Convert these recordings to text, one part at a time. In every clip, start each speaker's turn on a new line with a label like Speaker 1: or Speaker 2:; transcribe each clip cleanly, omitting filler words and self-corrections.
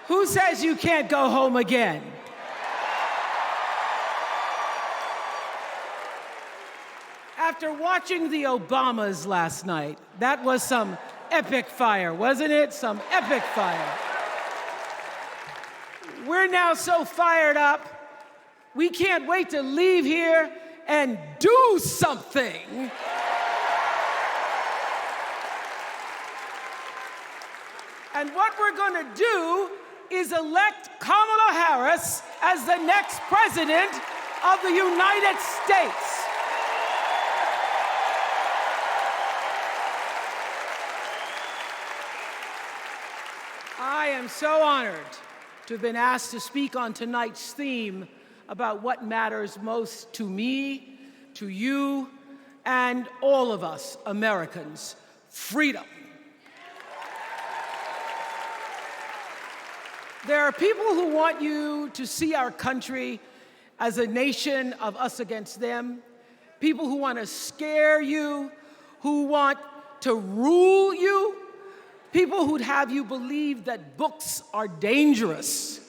Speaker 1: Who says you can't go home again? After watching the Obamas last night, that was some epic fire, wasn't it? Some epic fire. We're now so fired up, we can't wait to leave here and do something. And what we're going to do is elect Kamala Harris as the next president of the United States. I am so honored to have been asked to speak on tonight's theme about what matters most to me, to you, and all of us Americans: freedom. There are people who want you to see our country as a nation of us against them, people who want to scare you, who want to rule you, people who'd have you believe that books are dangerous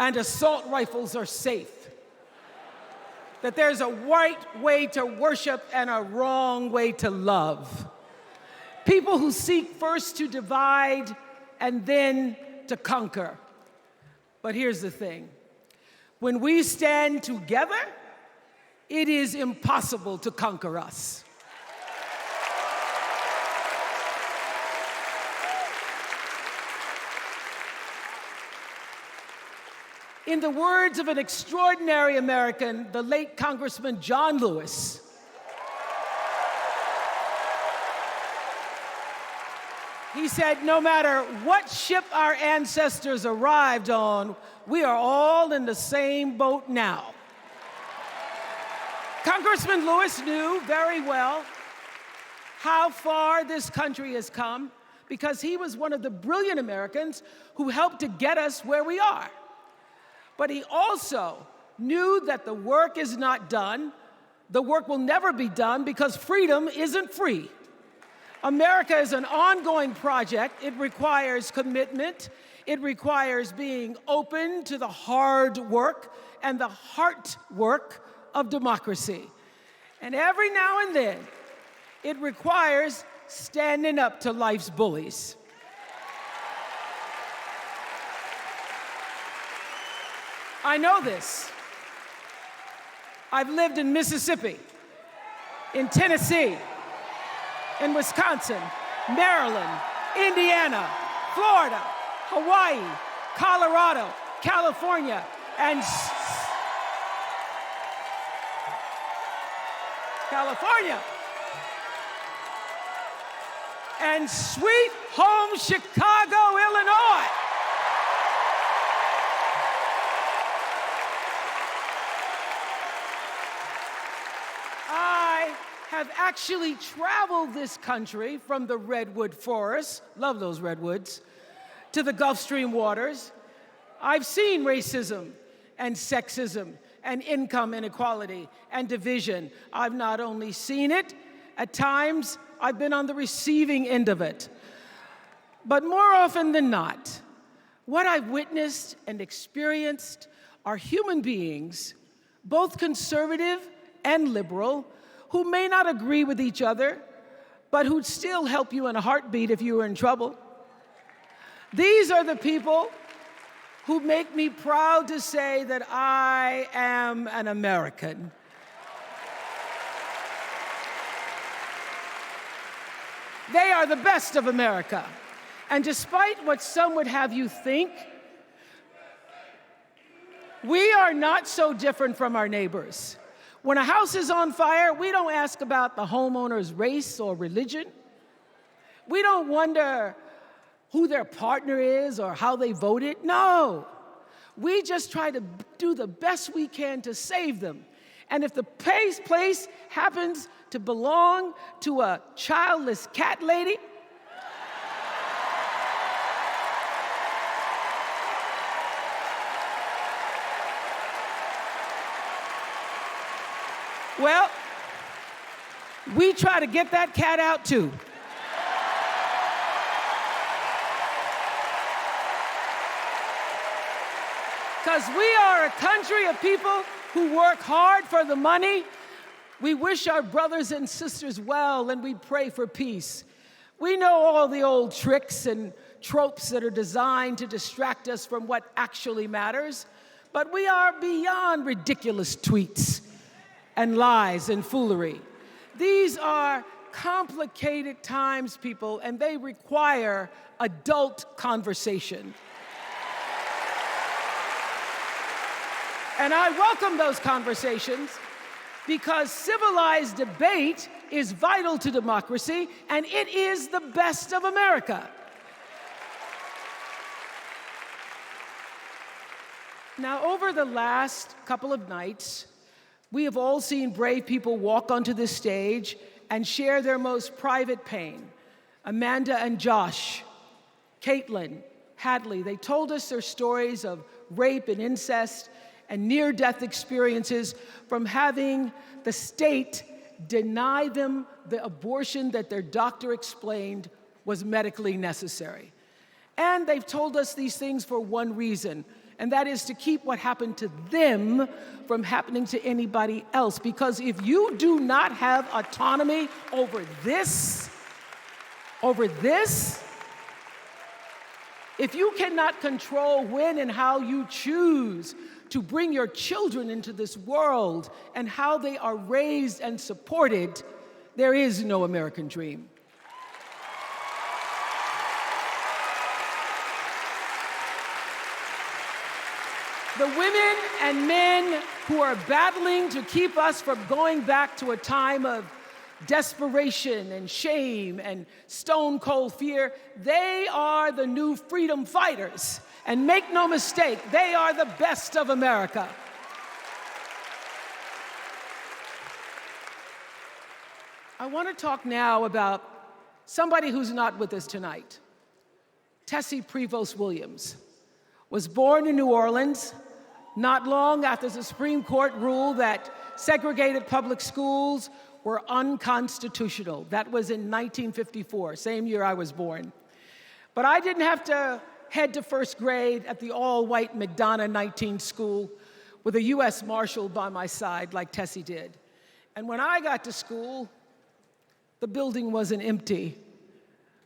Speaker 1: and assault rifles are safe, that there's a right way to worship and a wrong way to love, people who seek first to divide and then to conquer. But here's the thing. When we stand together, it is impossible to conquer us. In the words of an extraordinary American, the late Congressman John Lewis, he said, no matter what ship our ancestors arrived on, we are all in the same boat now. Congressman Lewis knew very well how far this country has come because he was one of the brilliant Americans who helped to get us where we are. But he also knew that the work is not done. The work will never be done because freedom isn't free. America is an ongoing project. It requires commitment. It requires being open to the hard work and the heart work of democracy. And every now and then, it requires standing up to life's bullies. I know this. I've lived in Mississippi, in Tennessee, in Wisconsin, Maryland, Indiana, Florida, Hawaii, Colorado, California, and sweet home Chicago, Illinois. Have actually traveled this country from the redwood forests, love those redwoods, to the Gulf Stream waters. I've seen racism and sexism and income inequality and division. I've not only seen it, at times I've been on the receiving end of it. But more often than not, what I've witnessed and experienced are human beings, both conservative and liberal, who may not agree with each other, but who'd still help you in a heartbeat if you were in trouble. These are the people who make me proud to say that I am an American. They are the best of America. And despite what some would have you think, we are not so different from our neighbors. When a house is on fire, we don't ask about the homeowner's race or religion. We don't wonder who their partner is or how they voted. No. We just try to do the best we can to save them. And if the place happens to belong to a childless cat lady, well, we try to get that cat out too. Because we are a country of people who work hard for the money. We wish our brothers and sisters well, and we pray for peace. We know all the old tricks and tropes that are designed to distract us from what actually matters, but we are beyond ridiculous tweets and lies and foolery. These are complicated times, people, and they require adult conversation. And I welcome those conversations because civilized debate is vital to democracy, and it is the best of America. Now, over the last couple of nights, we have all seen brave people walk onto this stage and share their most private pain. Amanda and Josh, Caitlin, Hadley, they told us their stories of rape and incest and near-death experiences from having the state deny them the abortion that their doctor explained was medically necessary. And they've told us these things for one reason, and that is to keep what happened to them from happening to anybody else. Because if you do not have autonomy over this, if you cannot control when and how you choose to bring your children into this world and how they are raised and supported, there is no American dream. The women and men who are battling to keep us from going back to a time of desperation and shame and stone cold fear, they are the new freedom fighters. And make no mistake, they are the best of America. I want to talk now about somebody who's not with us tonight. Tessie Prevost Williams was born in New Orleans not long after the Supreme Court ruled that segregated public schools were unconstitutional. That was in 1954, same year I was born. But I didn't have to head to first grade at the all-white McDonough 19 school with a U.S. Marshal by my side like Tessie did. And when I got to school, the building wasn't empty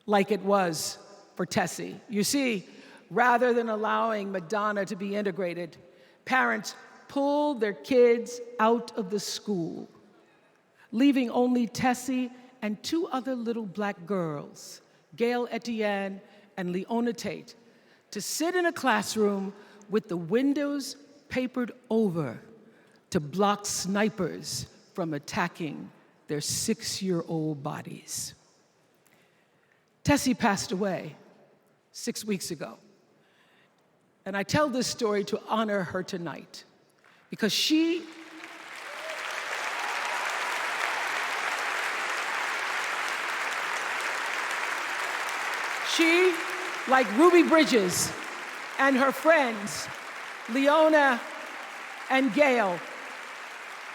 Speaker 1: like it was for Tessie. You see, rather than allowing McDonough to be integrated, parents pulled their kids out of the school, leaving only Tessie and two other little black girls, Gail Etienne and Leona Tate, to sit in a classroom with the windows papered over to block snipers from attacking their 6-year-old bodies. Tessie passed away 6 weeks ago. And I tell this story to honor her tonight because she like Ruby Bridges and her friends, Leona and Gail,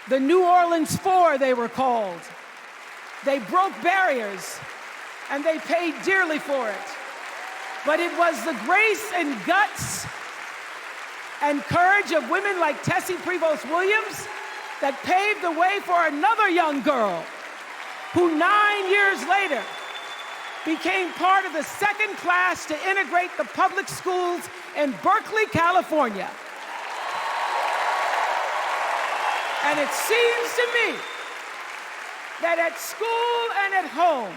Speaker 1: the New Orleans Four they were called. They broke barriers and they paid dearly for it. But it was the grace and guts and courage of women like Tessie Prevost Williams that paved the way for another young girl who 9 years later became part of the second class to integrate the public schools in Berkeley, California. And it seems to me that at school and at home,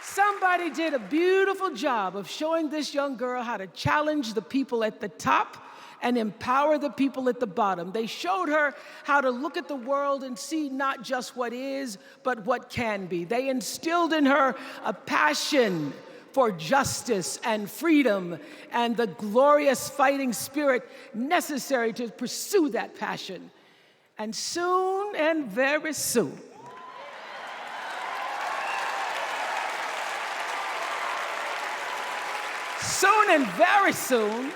Speaker 1: somebody did a beautiful job of showing this young girl how to challenge the people at the top and empower the people at the bottom. They showed her how to look at the world and see not just what is, but what can be. They instilled in her a passion for justice and freedom and the glorious fighting spirit necessary to pursue that passion. And soon, and very soon, very soon,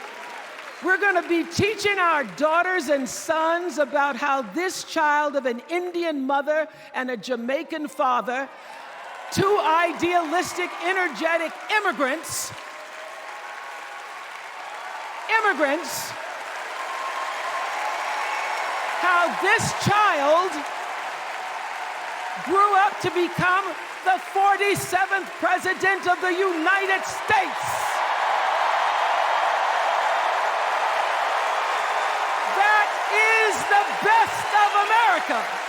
Speaker 1: we're going to be teaching our daughters and sons about how this child of an Indian mother and a Jamaican father, two idealistic, energetic immigrants how this child grew up to become the 47th President of the United States. That is the best of America.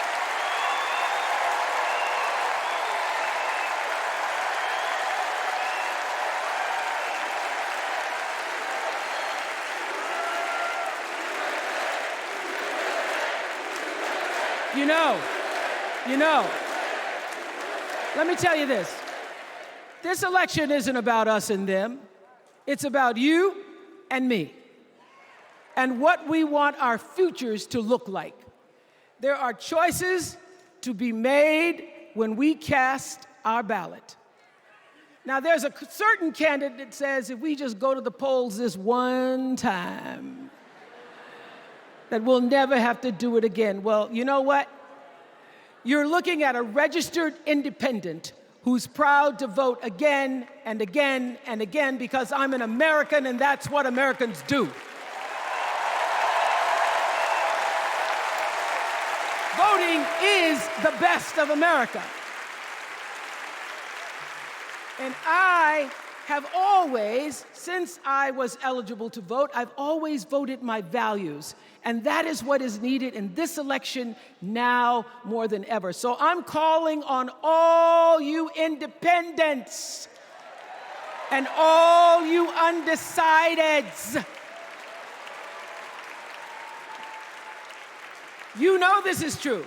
Speaker 1: You know, let me tell you this. This election isn't about us and them. It's about you and me and what we want our futures to look like. There are choices to be made when we cast our ballot. Now, there's a certain candidate that says if we just go to the polls this one time, that we'll never have to do it again. Well, you know what? You're looking at a registered independent who's proud to vote again and again and again because I'm an American and that's what Americans do. Voting is the best of America. And I have always, since I was eligible to vote, I've always voted my values. And that is what is needed in this election now more than ever. So I'm calling on all you independents and all you undecideds. You know this is true.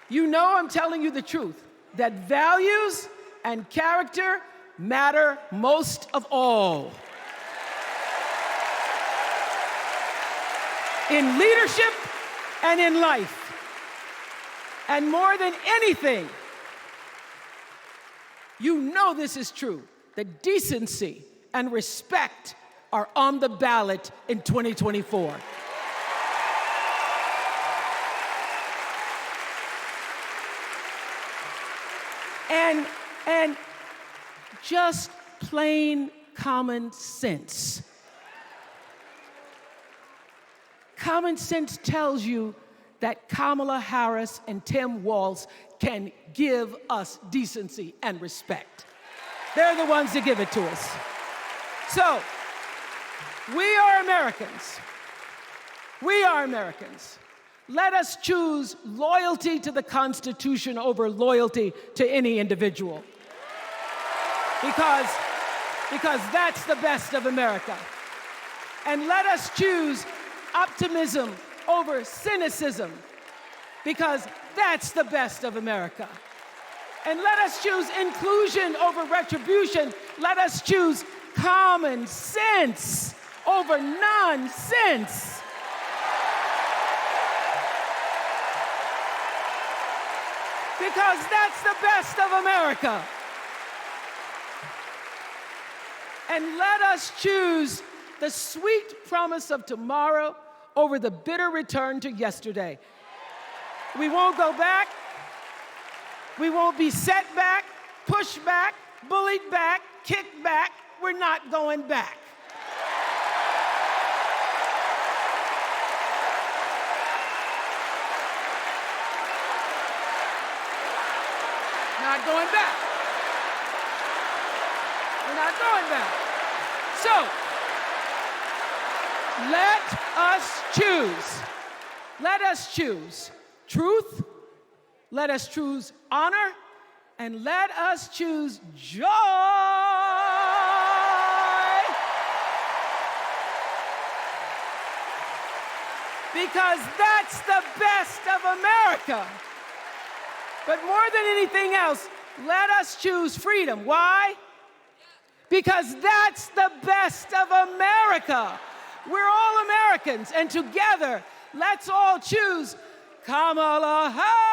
Speaker 1: You know I'm telling you the truth, that values and character matter most of all. In leadership and in life. And more than anything, you know this is true, that decency and respect are on the ballot in 2024. And just plain common sense. Common sense tells you that Kamala Harris and Tim Walz can give us decency and respect. They're the ones that give it to us. So, we are Americans. We are Americans. Let us choose loyalty to the Constitution over loyalty to any individual. Because that's the best of America. And let us choose optimism over cynicism, because that's the best of America. And let us choose inclusion over retribution. Let us choose common sense over nonsense. Because that's the best of America. And let us choose the sweet promise of tomorrow over the bitter return to yesterday. We won't go back. We won't be set back, pushed back, bullied back, kicked back. We're not going back. Not going back. We're not going back. So, let us choose. Let us choose truth. Let us choose honor. And let us choose joy. Because that's the best of America. But more than anything else, let us choose freedom. Why? Because that's the best of America. We're all Americans, and together, let's all choose Kamala Harris.